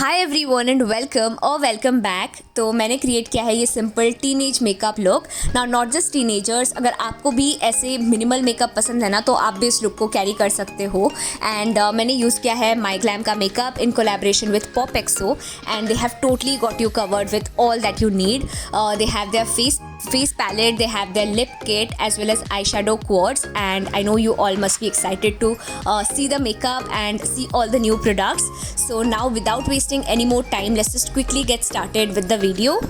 Hi everyone and welcome back. तो मैंने create किया है ये simple teenage makeup look. Now not just teenagers, अगर आपको भी ऐसे मिनिमल मेकअप पसंद है ना तो आप भी इस लुक को कैरी कर सकते हो। एंड मैंने यूज़ किया है माई ग्लैम का makeup in collaboration with POPxo and they have totally got you covered with all that you need. They have their face palette, they have their lip kit as well as eyeshadow quads, and I know you all must be excited to see the makeup and see all the new products. So now without wasting any more time, let's just quickly get started with the video.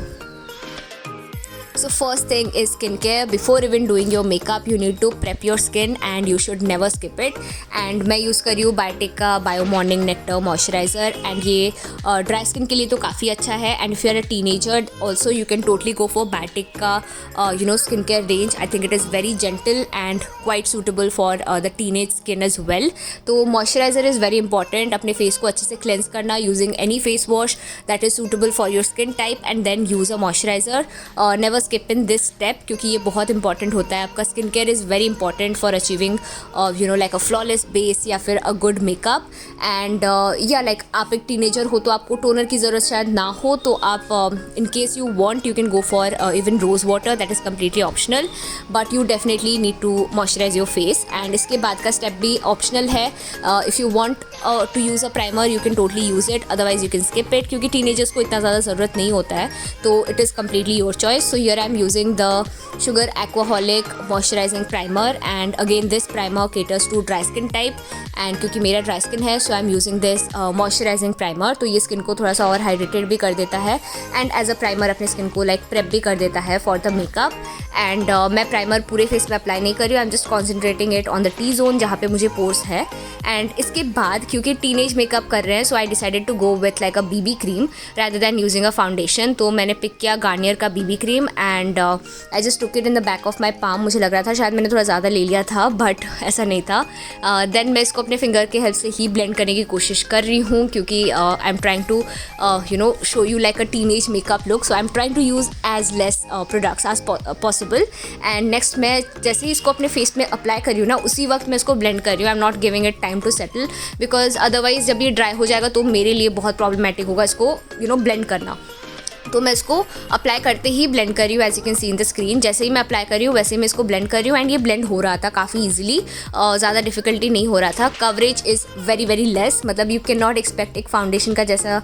So first thing is skincare. Before even doing your makeup, you need to prep your skin and you should never skip it. And मैं use कर रही हूँ बायोटिक का bio morning nectar moisturiser and ये dry skin के लिए तो काफ़ी अच्छा है। And if you are a teenager also you can totally go for Biotique का skin care range. I think it is very gentle and quite suitable for the teenage skin as well. तो moisturiser is very important. अपने face को अच्छे से cleanse करना using any face wash that is suitable for your skin type and then use a moisturiser. Never skip in this step क्योंकि ये बहुत important होता है। आपका skin care is very important for achieving like a flawless base या फिर a good makeup. And या like आप एक टीनेजर हो तो आपको टोनर की ज़रूरत शायद ना हो, तो आप in case you want you can go for even rose water, that is completely optional, but you definitely need to moisturise your face. And इसके बाद का स्टेप भी ऑप्शनल है। If you want to use a primer you can totally use it, otherwise you can skip it क्योंकि teenagers को इतना ज़्यादा ज़रूरत नहीं होता है। तो it is completely your choice. So here I am using the Sugar Aquaholic moisturizing primer, and again this primer caters to dry skin type, and क्योंकि मेरा ड्राई स्किन है so I am using this moisturising primer. तो ये skin को थोड़ा सा और hydrated भी कर देता है एंड एज अ प्राइमर अपने स्किन को लाइक प्रेप भी कर देता है फॉर द मेकअप। एंड मैं प्राइमर पूरे फेस पे अप्लाई नहीं कर रही हूँ, I am just concentrating it on the T zone जहाँ पे मुझे पोर्स है। एंड इसके बाद क्योंकि टीनेज मेकअप कर रहे हैं so I decided to go with like a BB cream rather than using a foundation. तो मैंने पिक किया गार्नियर का BB cream and I just took it in the back of my palm. मुझे लग रहा था शायद मैंने थोड़ा ज़्यादा ले लिया था बट ऐसा नहीं था। देन मैं इसको अपने फिंगर के हेल्प से ही ब्लेंड करने की कोशिश कर रही हूँ क्योंकि I am trying to show you like a teenage makeup look, so I am trying to use as less products as possible. And next मैं जैसे ही इसको अपने फेस में अप्लाई कर रही हूँ ना उसी वक्त मैं इसको ब्लेंड कर रही हूँ। I am not giving it time to settle because otherwise जब ये ड्राई हो जाएगा तो मेरे लिए बहुत प्रॉब्लमेटिक होगा इसको ब्लेंड करना। तो मैं इसको अप्लाई करते ही ब्लेंड कर रही हूँ, as you can see in the screen. जैसे ही मैं अप्लाई कर रही हूँ वैसे ही मैं इसको ब्लेंड कर रही हूँ एंड ये ब्लेंड हो रहा था काफ़ी ईजिली, ज़्यादा डिफिकल्टी नहीं हो रहा था। Coverage is very very less, मतलब यू कैन नॉट एक्सपेक्ट एक फाउंडेशन का जैसा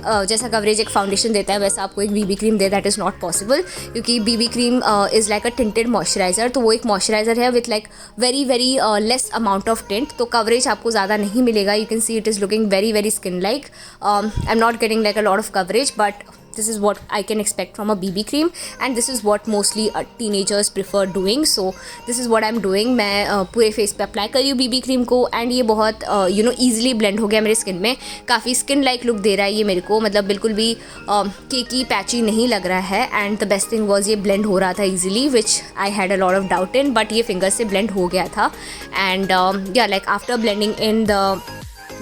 जैसा कवरेज एक फाउंडेशन देता है वैसा आपको एक बीबी क्रीम दे, दैट इज़ नॉट पॉसिबल क्योंकि B B cream is like a tinted moisturiser. तो वो एक मॉइस्चराइज़र है with like very very less amount of tint, तो कवरेज आपको ज़्यादा नहीं मिलेगा। You can see it is looking very very skin like. I am not getting like a lot of coverage but this is what I can expect from a BB cream and this is what mostly teenagers prefer doing, so this is what I'm doing। मैं पूरे face पे apply कर रही हूँ BB cream को and ये बहुत easily blend हो गया मेरे स्किन में। काफ़ी स्किन लाइक लुक दे रहा है ये मेरे को, मतलब बिल्कुल भी केकी पैची नहीं लग रहा है। And the best thing was ये ब्लेंड हो रहा था easily which I had a lot of doubt in, but ये फिंगर से ब्लेंड हो गया था। एंड या like after blending in the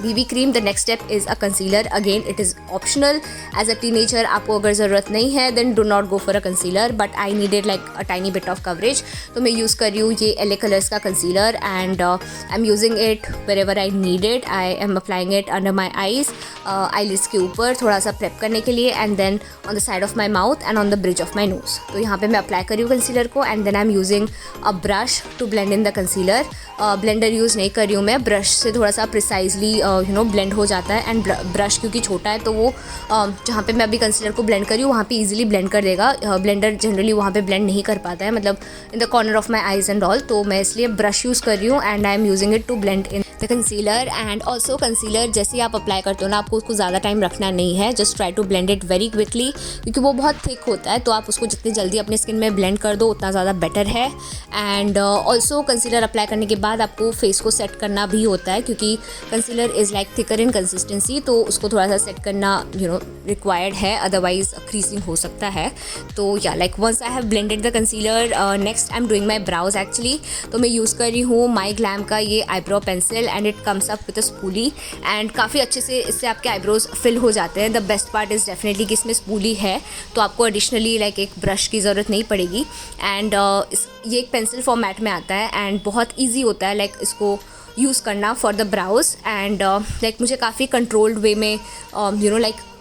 BB cream the next step is a concealer. Again it is optional as a teenager, आपको अगर ज़रूरत नहीं है then do not go for a concealer, but I needed like a tiny bit of coverage, तो मैं use कर रही हूँ ये LA Colors का concealer and I'm using it wherever I need it. I am applying it under my eyes, eyelids के ऊपर थोड़ा सा प्रेप करने के लिए and then on the side of my mouth and on the bridge of my nose। तो यहाँ पे मैं अप्लाई कर रही हूँ concealer को and then I'm using a brush to blend in the concealer। Blender use नहीं कर रही हूँ मैं, ब्रश से थोड़ा सा प्रिसाइजली ब्लेंड हो जाता है एंड ब्रश क्योंकि छोटा है तो वो जहाँ पे मैं अभी कंसीलर को ब्लेंड कर रही हूँ वहाँ पे इजीली ब्लेंड कर देगा। ब्लेंडर जनरली वहाँ पे ब्लेंड नहीं कर पाता है, मतलब in the corner of my eyes and all, तो मैं इसलिए ब्रश यूज़ कर रही हूँ and I am using it to blend in the concealer. And also concealer जैसे ही आप अप्लाई करते हो ना आपको उसको ज़्यादा टाइम रखना नहीं है, just try to blend it very quickly क्योंकि वो बहुत थिक होता है, तो आप उसको जितनी जल्दी अपने स्किन में ब्लेंड कर दो उतना ज़्यादा बेटर है। एंड ऑल्सो कंसीलर अप्लाई करने के बाद आपको फेस को सेट करना भी होता है क्योंकि concealer is like thicker in consistency, तो उसको थोड़ा सा सेट करना रिक्वायर्ड है, अदरवाइज क्रीजिंग हो सकता है। तो या like once I have blended the concealer next I am doing my brows actually. तो मैं यूज़ कर रही हूँ माई ग्लैम का ये eyebrow pencil and it comes up with a spoolie and काफ़ी अच्छे से इससे आपके आईब्रोज फिल हो जाते हैं। The best part is definitely कि इसमें स्पूली है तो आपको एडिशनली लाइक एक ब्रश की ज़रूरत नहीं पड़ेगी। एंड ये एक पेंसिल फॉर्मेट में आता है एंड बहुत ईजी होता है लाइक इसको यूज़ करना for the brows. And like मुझे काफ़ी कंट्रोल्ड वे में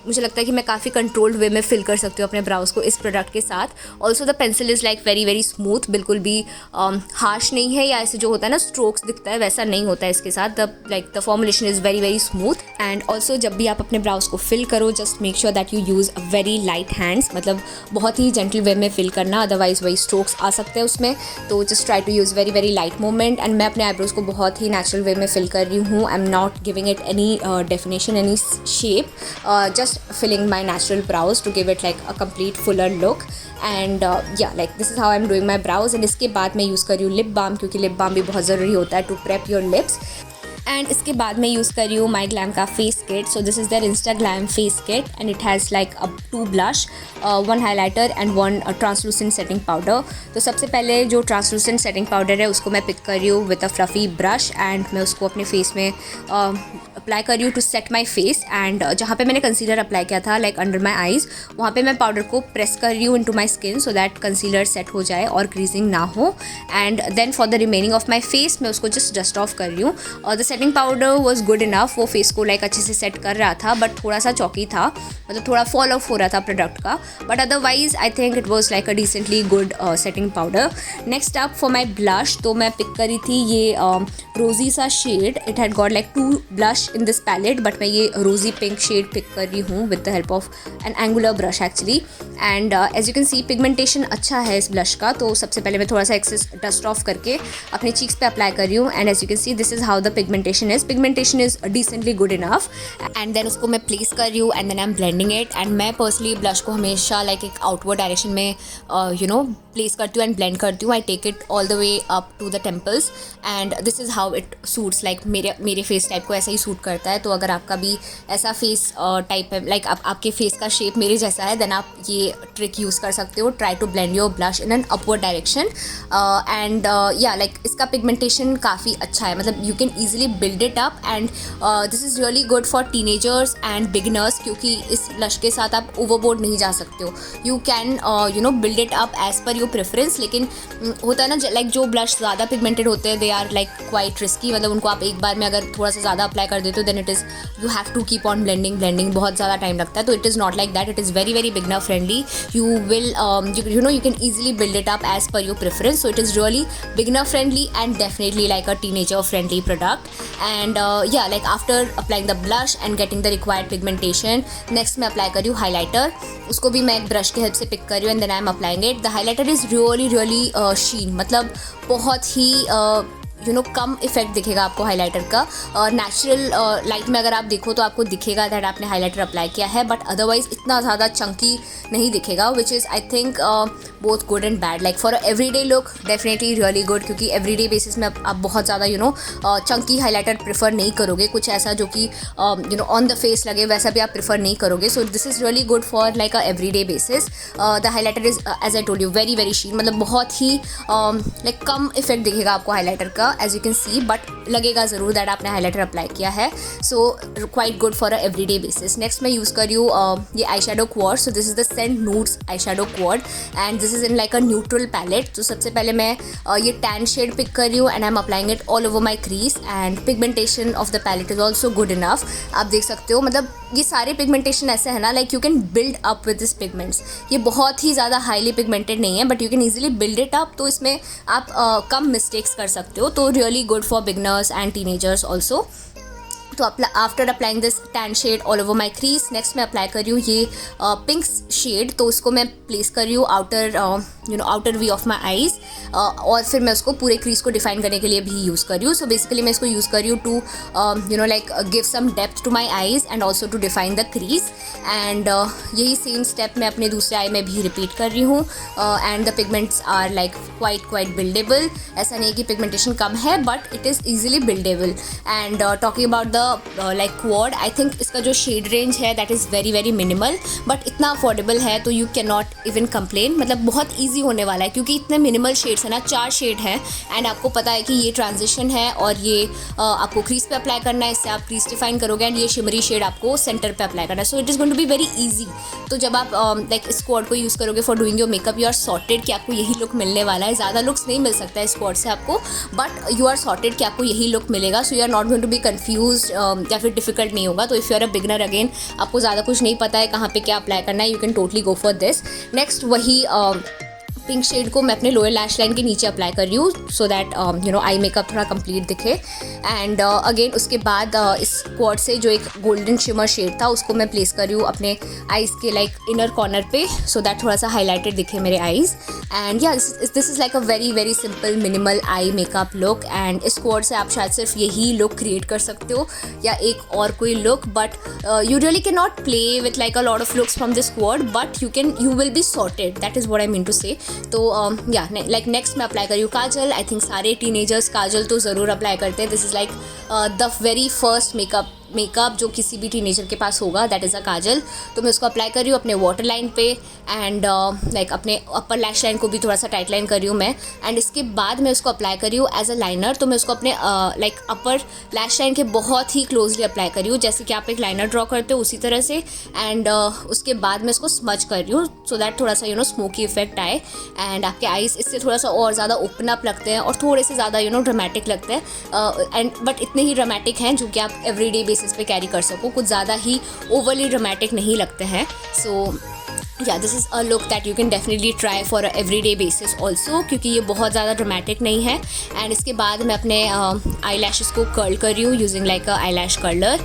मुझे लगता है कि मैं काफ़ी कंट्रोल्ड वे में फिल कर सकती हूँ अपने ब्राउज को इस प्रोडक्ट के साथ। Also the pencil is like very very smooth, बिल्कुल भी हार्श नहीं है, या ऐसे जो होता है ना स्ट्रोक्स दिखता है वैसा नहीं होता है इसके साथ। The formulation is very very smooth. And also जब भी आप अपने ब्राउज को फिल करो, just make sure that you use a very light hands, मतलब बहुत ही जेंटल वे में फिल करना, अदरवाइज वही स्ट्रोक्स आ सकते हैं उसमें। तो just try to use very very light movement. And मैं अपने आईब्रोज को बहुत ही नेचुरल वे में फिल कर रही हूँ। I am not giving it any definition, any shape, just filling my natural brows to give it like a complete fuller look. And yeah, like this is how I'm doing my brows. And इसके बाद मैं use कर रही हूँ lip balm, क्योंकि lip balm भी बहुत ज़रूरी होता है to prep your lips. And इसके बाद मैं यूज़ कर रही हूँ माई ग्लैम का face kit. So this is their Insta Glamm face kit and it has like 2 blush, 1 highlighter and 1 translucent setting powder. तो सबसे पहले जो ट्रांसलूसेंट सेटिंग पाउडर है उसको मैं पिक कर रही हूँ with a fluffy brush, and मैं उसको अपने फेस में अप्लाई कर रही हूँ to set my face. And जहाँ पे मैंने कंसीलर अप्लाई किया था लाइक अंडर माई आइज़, वहाँ पे मैं पाउडर को प्रेस कर रही हूँ into my skin so that concealer set हो जाए और क्रीजिंग ना हो। And then for the remaining of my face मैं उसको जस्ट डस्ट ऑफ कर रही हूँ। और the setting powder was good enough, वो फेस को लाइक अच्छे से सेट कर रहा था, बट थोड़ा सा चौकी था, मतलब थोड़ा फॉल ऑफ हो रहा था प्रोडक्ट का, but otherwise I think it was like a decently good setting powder. Next up for my blush, तो मैं पिक करी थी ये रोजी सा shade. It had got like 2 blush in this palette, but मैं ये रोजी पिंक शेड पिक कर रही हूँ with the help of an angular brush actually. And as you can see pigmentation अच्छा है इस ब्लश का, तो सबसे पहले मैं थोड़ा सा एक्सेस डस्ट ऑफ करके अपने चीक्स पे अप्लाई कर रही हूँ। And as you can see this is how the pigmentation is. Pigmentation is decently good enough. And then उसको मैं प्लेस कर रही हूँ and then I am blending it. And मैं पर्सनली ब्लश को हमेशा लाइक एक आउटवर्ड डायरेक्शन में प्लेस करती हूँ एंड ब्लेंड करती हूँ। I take it all the way up to the temples and this is how it suits, like मेरे फेस टाइप को ऐसा ही सूट करता है। तो अगर आपका भी ऐसा फेस टाइप है, लाइक आपके फेस का शेप मेरे जैसा है, देन आप ये ट्रिक यूज़ कर सकते हो। Try to blend your blush in an upward direction. And या लाइक इसका पिगमेंटेशन काफ़ी अच्छा है, मतलब you can easily build it up. And this is really good for teenagers and beginners, क्योंकि इस ब्लश के साथ आप ओवरबोर्ड नहीं जा सकते हो। You can build it up as per your preference. लेकिन होता है ना लाइक जो ब्लश ज़्यादा पिगमेंटेड होते हैं, they are like quite risky, मतलब उनको आप एक बार में अगर थोड़ा सा ज़्यादा अप्लाई कर देते हो then it is you have to keep on blending, बहुत ज़्यादा टाइम लगता है। तो it is not like that, it is very very beginner friendly. You will you can easily build it up as per your preference. So it is really beginner friendly and definitely like a teenager friendly product. And yeah, like after applying the blush and getting the required pigmentation, next मैं apply कर रही हूँ highlighter. उसको भी मैं एक brush की help से पिक कर रही हूँ and then I am applying it. The highlighter is really sheen, मतलब बहुत ही कम इफेक्ट दिखेगा आपको हाइलाइटर का। नेचुरल लाइट में अगर आप देखो तो आपको दिखेगा दैट आपने हाइलाइटर अप्लाई किया है, बट अदरवाइज इतना ज़्यादा चंकी नहीं दिखेगा, which is I think both good and bad. Like for everyday look definitely really good, क्योंकि एवरीडे बेसिस में आप बहुत ज़्यादा चंकी हाइलाइटर प्रेफर नहीं करोगे, कुछ ऐसा जो कि ऑन द फेस लगे वैसा भी आप प्रेफर नहीं करोगे। So this is really good for like a everyday basis. The highlighter is as I told you very very sheen, मतलब बहुत ही लाइक कम इफेक्ट दिखेगा आपको हाइलाइटर का as you can see, but लगेगा ज़रूर दैट आपने हाइलाइटर अप्लाई किया है। So quite good for a everyday basis. Next मैं यूज़ कर रही हूँ ये eye shadow quad. So this is the Saint Nudes eye shadow quad and this is in like a neutral palette. तो सबसे पहले मैं ये टैन शेड पिक कर रही हूँ and I am applying it all over my crease. And pigmentation of the palette is also good enough. आप देख सकते हो, मतलब ये सारे पिगमेंटेशन ऐसे है ना, like you can build up with this pigments. ये बहुत ही ज़्यादा हाईली पिगमेंटेड नहीं है, but you can easily build it up. तो इसमें आप कम मिस्टेक्स कर सकते हो, तो really good for beginners and teenagers also. तो after applying this tan shade all over my crease, next मैं अप्लाई कर रही हूँ ये पिंक शेड। तो उसको मैं प्लेस कर रही हूँ outer we of my eyes, और फिर मैं उसको पूरे क्रीज को डिफाइन करने के लिए भी यूज़ कर रही हूँ। सो बेसिकली मैं इसको यूज़ कर रही हूँ to like give some depth to my eyes and also to define the crease. And यही सेम स्टेप मैं अपने दूसरे आई में भी रिपीट कर रही हूँ। And the pigments are like quite buildable. ऐसा नहीं कि पिगमेंटेशन कम है, but it is easily buildable. And talking about the like quad, I think इसका जो शेड रेंज है that is very very minimal, but इतना अफोर्डेबल है तो you can not even complain. मतलब बहुत ईजी होने वाला है क्योंकि इतने मिनिमल शेड्स हैं ना, 4 शेड हैं एंड आपको पता है कि ये ट्रांजिशन है और ये आपको क्रीज पे अप्लाई करना है, इससे आप क्रीज डिफाइन करोगे एंड ये शिमरी शेड आपको सेंटर पे अप्लाई करना है। So it is going to be very easy. तो जब आप लाइक इस क्वाड को यूज़ करोगे for doing your makeup, you are sorted कि आपको यही लुक मिलने वाला है। ज़्यादा लुक्स नहीं मिल सकता है इस क्वाड से आपको, बट यू आर सॉर्टेड कि आपको यही लुक मिलेगा। So you are not going to be confuse या फिर डिफिकल्ट नहीं होगा। तो if you are a beginner again, आपको ज़्यादा कुछ नहीं पता है कहाँ पे क्या अप्लाई करना है, you can totally go for this. Next वही पिंक शेड को मैं अपने लोअर लैश लाइन के नीचे अप्लाई कर रही हूँ so that you know eye makeup थोड़ा कंप्लीट दिखे। एंड अगेन उसके बाद इस क्वाड से जो एक गोल्डन शिमर शेड था उसको मैं प्लेस कर रही हूँ अपने आईज़ के लाइक इनर कॉर्नर पे सो दैट थोड़ा सा हाईलाइटेड दिखे मेरे आईज़। एंड या this is like a very very simple minimal eye makeup look. And इस क्वाड से आप शायद सिर्फ यही लुक क्रिएट कर सकते हो या एक और कोई look, but you really can not play with like a lot of looks from this quad, but you will be sorted, that is what I mean to say. तो या लाइक नेक्स्ट मैं अप्लाई कर रही हूँ काजल। I think सारे teenagers काजल तो ज़रूर apply करते हैं। This is like the very first makeup जो किसी भी टीनेजर के पास होगा, दैट इज़ अ काजल। तो मैं उसको अप्लाई कर रही हूँ अपने वाटर लाइन पे एंड लाइक अपने अपर लैश लाइन को भी थोड़ा सा टाइट लाइन कर रही हूँ मैं। एंड इसके बाद मैं उसको अप्लाई कर रही हूँ एज अ लाइनर। तो मैं उसको अपने लाइक अपर लैश लाइन के बहुत ही क्लोजली अप्लाई कर रही हूँ, जैसे कि आप एक लाइनर ड्रॉ करते हो उसी तरह से। एंड उसके बाद मैं इसको स्मच कर रही हूँ सो दैट थोड़ा सा स्मोकी इफेक्ट आए एंड आपके आईज इससे थोड़ा सा और ज़्यादा ओपन अप लगते हैं और थोड़े से ज़्यादा ड्रामेटिक लगते हैं। एंड बट इतने ही ड्रामेटिक हैं जो कि आप एवरीडे बेसिस पे कैरी कर सको, कुछ ज़्यादा ही ओवरली ड्रामेटिक नहीं लगते हैं। सो या this is a look that you can definitely try for a everyday basis also, क्योंकि ये बहुत ज़्यादा ड्रामेटिक नहीं है। एंड इसके बाद मैं अपने आई लैशेज़ को कर्ल कर रही हूँ using like a eyelash curler.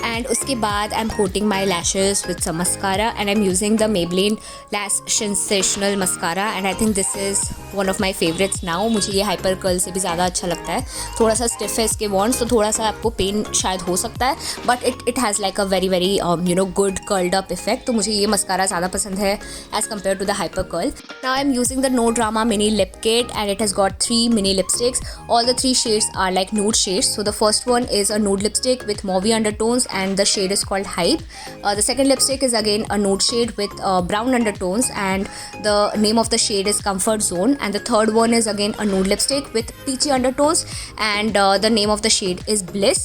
And उसके बाद I am coating my lashes with some mascara and I am using the Maybelline lash sensational mascara and I think this is one of my favourites now. मुझे ये hyper curl से भी ज़्यादा अच्छा लगता है। थोड़ा सा स्टिफ है इसके वॉन्ड्स तो थोड़ा सा आपको पेन शायद हो सकता है, but it has like a very very good curled up effect. तो मुझे ये मस्कारा ज़्यादा पसंद है as compare to the hyper curl. Now I am using the no drama mini lip kit and it has got 3 mini lipsticks. All the 3 shades are like nude shades. So the first one is a nude lipstick with mauvey undertones and the shade is called Hype. The second lipstick is again a nude shade with brown undertones and the name of the shade is Comfort Zone. And the third one is again a nude lipstick with peachy undertones and the name of the shade is Bliss.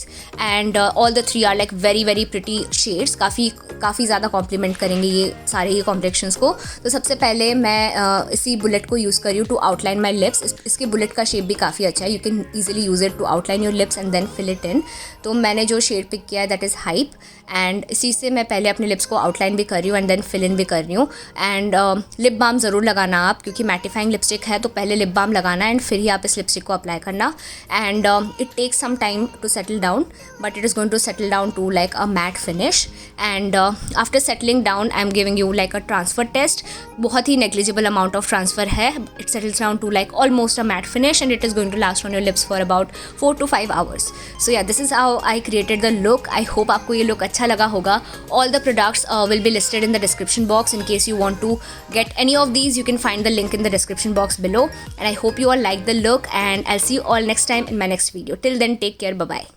And all the 3 are like very very pretty shades. काफ़ी ज़्यादा complement करेंगे ये सारे ही complexions को। तो सबसे पहले मैं इसी बुलेट को यूज़ कर रही हूँ टू आउटलाइन माई लिप्स। इसके बुलेट का शेप भी काफ़ी अच्छा है, you can easily use it to outline your lips and then fill it in. तो मैंने जो शेड पिक किया है दैट इज़ हाइप एंड इसी से मैं पहले अपने लिप्स को आउटलाइन भी कर रही हूँ एंड देन फिल इन भी कर रही हूँ। एंड लिप बाम ज़रूर लगाना आप, क्योंकि मैटिफाइंग लिपस्टिक है तो पहले लिप बाम लगाना एंड फिर ही आप इस लिपस्टिक को अप्लाई करना। And it takes some time to settle down but it is going to settle down to like a matte finish. And after settling down I am giving you like a transfer test. बहुत ही negligible amount of transfer है, it settles down to like almost a matte finish and it is going to last on your lips for about 4 to 5 hours. So yeah, this is how I created the look. I hope आपको ये look अच्छा लगा होगा. All the products will be listed in the description box. In case you want to get any of these, you can find the link in the description box below. And I hope you all like the look and I'll see you all next time in my next video. Till then, take care. Bye bye.